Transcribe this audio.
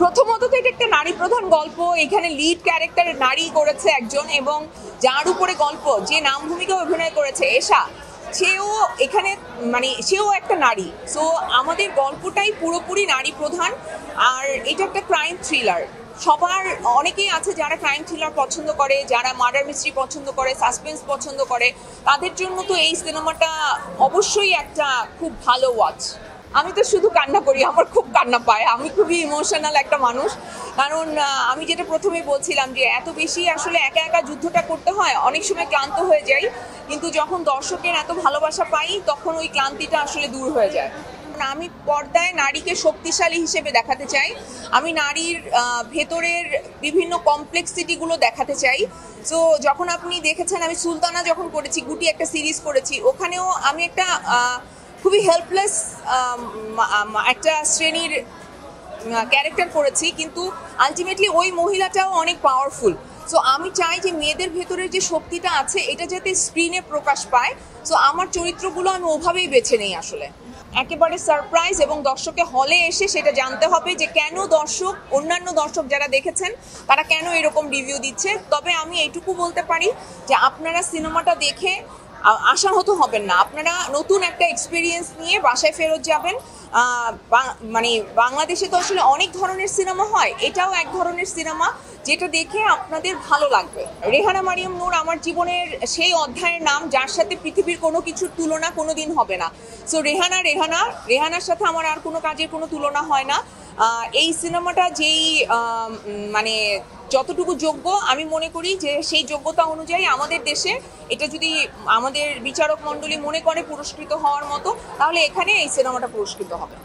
প্রথমত তো এটা একটা নারী প্রধান গল্প। এখানে লিড ক্যারেক্টার নারী করেছে একজন, এবং যার উপরে গল্প, যে নাম ভূমিকা অভিনয় করেছে এশা, সেও এখানে সেও একটা নারী। সো আমাদের গল্পটাই পুরোপুরি নারী প্রধান। আর এটা একটা ক্রাইম থ্রিলার। সবার অনেকেই আছে যারা ক্রাইম থ্রিলার পছন্দ করে, যারা মার্ডার মিস্ট্রি পছন্দ করে, সাসপেন্স পছন্দ করে, তাদের জন্য তো এই সিনেমাটা অবশ্যই একটা খুব ভালো ওয়াচ। আমি তো শুধু কান্না করি, আমার খুব কান্না পায়, আমি খুবই ইমোশনাল একটা মানুষ। কারণ আমি যেটা প্রথমে বলছিলাম যে এত বেশি আসলে একা একা যুদ্ধটা করতে হয়, অনেক সময় ক্লান্ত হয়ে যাই, কিন্তু যখন দর্শকের এত ভালোবাসা পাই তখন ওই ক্লান্তিটা আসলে দূর হয়ে যায়। আমি পর্দায় নারীকে শক্তিশালী হিসেবে দেখাতে চাই, আমি নারীর ভেতরের বিভিন্ন কমপ্লেক্সিটিগুলো দেখাতে চাই। তো যখন আপনি দেখেছেন আমি সুলতানা যখন করেছি, গুটি একটা সিরিজ করেছি, ওখানেও আমি একটা খুবই হেল্পলেস একটা শ্রেণীর ক্যারেক্টার করেছি, কিন্তু আলটিমেটলি ওই মহিলাটাও অনেক পাওয়ারফুল। সো আমি চাই যে মেয়েদের ভেতরের যে শক্তিটা আছে এটা যাতে স্ক্রিনে প্রকাশ পায়। সো আমার চরিত্রগুলো আমি ওভাবেই বেছে নেই আসলে, একেবারে সারপ্রাইজ, এবং দর্শকে হলে এসে সেটা জানতে হবে যে কেন দর্শক, অন্যান্য দর্শক যারা দেখেছেন তারা কেন এরকম রিভিউ দিচ্ছে। তবে আমি এইটুকু বলতে পারি যে আপনারা সিনেমাটা দেখে আশাহত হবেন না, আপনারা নতুন একটা এক্সপিরিয়েন্স নিয়ে বাসায় ফেরত যাবেন। বাংলাদেশে তো আসলে অনেক ধরনের সিনেমা হয়, এটাও এক ধরনের সিনেমা যেটা দেখে আপনাদের ভালো লাগবে। রেহানা মারিয়াম নূর আমার জীবনের সেই অধ্যায়ের নাম যার সাথে পৃথিবীর কোনো কিছুর তুলনা কোনোদিন হবে না। সো রেহানার সাথে আমার আর কোনো কাজের কোনো তুলনা হয় না। এই সিনেমাটা যেই যতটুকু যোগ্য, আমি মনে করি যে সেই যোগ্যতা অনুযায়ী আমাদের দেশে এটা যদি আমাদের বিচারক মণ্ডলী মনে করে পুরস্কৃত হওয়ার মতো, তাহলে এখানে এই সিনেমাটা পুরস্কৃত হবে।